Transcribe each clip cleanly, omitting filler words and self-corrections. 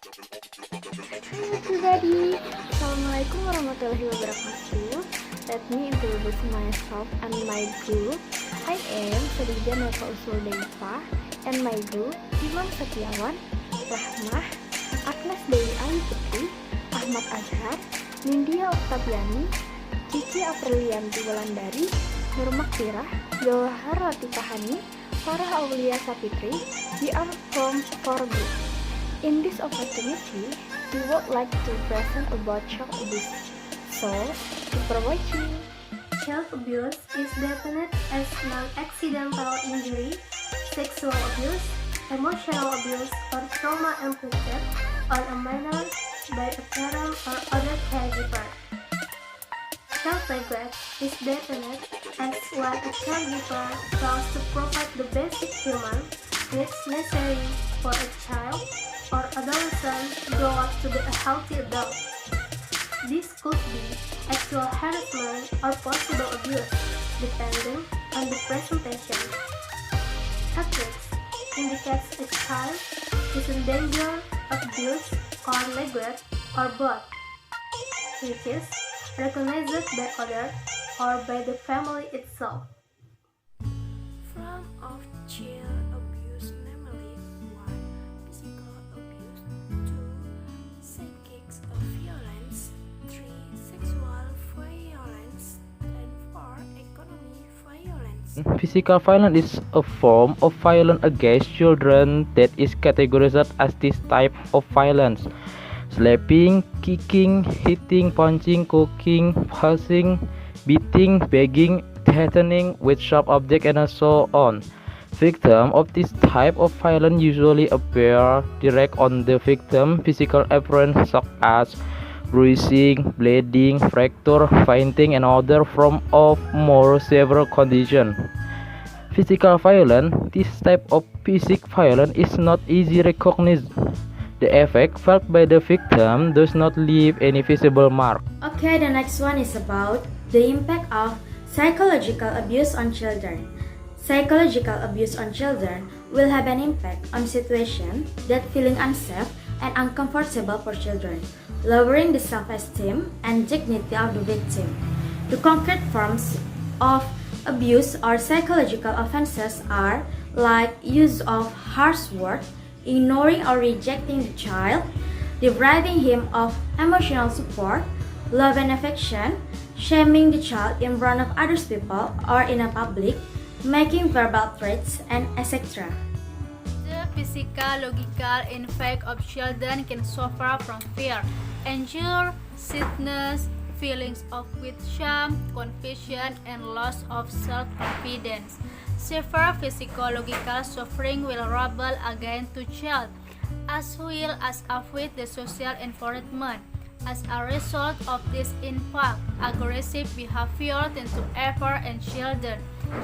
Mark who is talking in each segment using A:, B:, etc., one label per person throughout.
A: Hey everybody, Assalamualaikum warahmatullahi wabarakatuh. Let me introduce myself and my group. I am Seliza, Neva, Usnul, Dewipa, and my group Imam Setyawan, Rahmah, Agnes, Dewi, Putri, Ahmad Azhar, Nindia Oktavia, Cici, Aprilianty, Wulandari, Nur Magfirah, Jauhar, Latifah, Hani, Farah, Aulia, Safitri. We are from 4 groups. In this opportunity, we would like to present about child abuse. So, keep for watching.
B: Child abuse is defined as non-accidental injury, sexual abuse, emotional abuse, or trauma inflicted on a minor by a parent or other caregiver. Child neglect is defined as when a caregiver fails to provide the basic human needs necessary for a child or adolescent grow up to be a healthy adult. This could be actual harassment or possible abuse, depending on the presentation. Ethics indicates a child is in danger of abuse or neglect or both, which is recognized by others or by the family itself.
C: Form of child abuse, namely 1. Physical abuse, 2. Psychic violence, 3. Sexual violence, and 4. Economic violence.
D: Physical violence is a form of violence against children that is categorized as this type of violence. Slapping, kicking, hitting, punching, cooking, fussing, beating, begging, threatening with sharp objects, and so on. Victims of this type of violence usually appear direct on the victim's physical appearance, such as bruising, bleeding, fracture, fainting, and other forms of more severe condition. Physical violence, this type of physical violence is not easily recognized. The effect felt by the victim does not leave any visible mark.
E: Okay, the next one is about the impact of psychological abuse on children. Psychological abuse on children will have an impact on situations that feeling unsafe and uncomfortable for children, lowering the self-esteem and dignity of the victim. The concrete forms of abuse or psychological offenses are like use of harsh words, ignoring or rejecting the child, depriving him of emotional support, love and affection, shaming the child in front of other people or in a public, making verbal threats, and etc.
F: The physiological effect of children can suffer from fear, anger, sadness, feelings of with shame, confusion, and loss of self-confidence. Severe physiological suffering will rebel against the child, as well as affect the social environment. As a result of this impact, aggressive behavior tends to occur in children.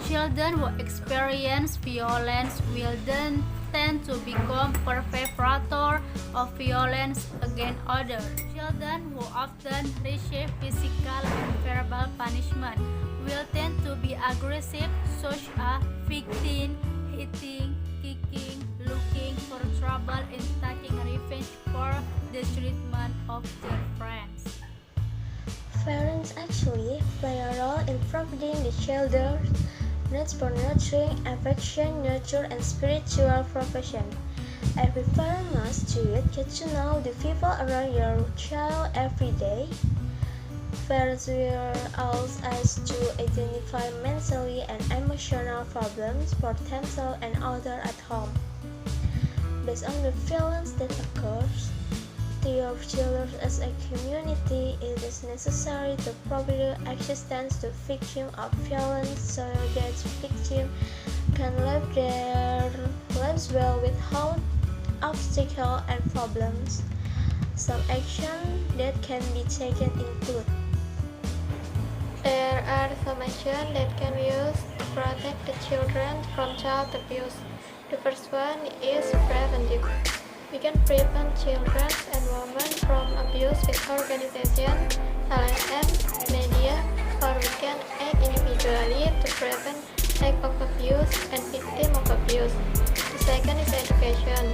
F: Children who experience violence will then tend to become perpetrators of violence against others. Children who often receive physical and verbal punishment will tend to be aggressive, such as victim, hitting, kicking, looking for trouble, and taking revenge for the treatment of their friends.
G: Parents actually play a role in providing the children's needs for nurturing, affection, nurture, and spiritual provision. Every parent must get to know the people around your child every day. Parents will also asked to identify mentally and emotional problems for themselves and others at home. Based on the violence that occurs to your children as a community, it is necessary to provide assistance to victims of violence so that victims can live their lives well without obstacles and problems. Some action that can be taken include: there are some actions that can be used to protect the children from child abuse. The first one is preventive. We can prevent children and women from abuse with organizations, LAM, media, or we can act individually to prevent act of abuse and victim of abuse. The second is education.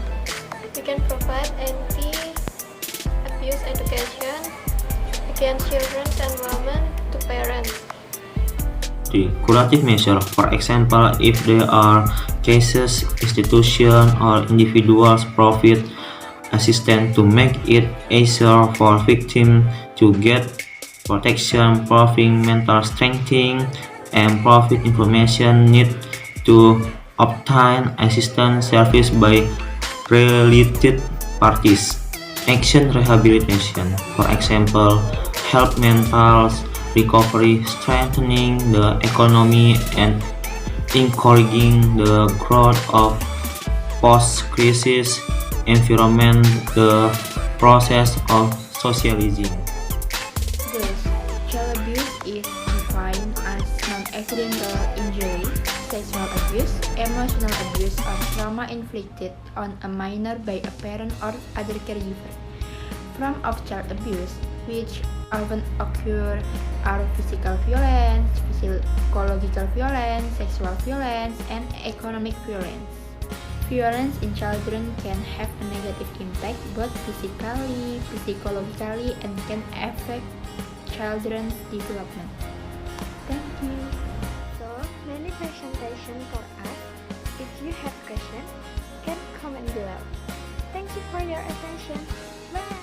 G: We can provide education, against children and women to parents.
H: 3. Curative measure. For example, if there are cases, institutions, or individuals provide assistance to make it easier for victims to get protection, providing mental strengthening, and provide information needed to obtain assistance service by related parties. Action rehabilitation. For example, help mental recovery, strengthening the economy, and encouraging the growth of post-crisis environment, the process of socializing.
E: Thus, child abuse is defined as non-accidental injury, sexual abuse, emotional abuse, or trauma inflicted on a minor by a parent or other caregiver. Forms of child abuse, which often occur, are physical violence, psychological violence, sexual violence, and economic violence. Violence in children can have a negative impact both physically, psychologically, and can affect children's development. Thank you.
A: So many presentation for us. If you have questions, can comment below. Thank you for your attention. Bye.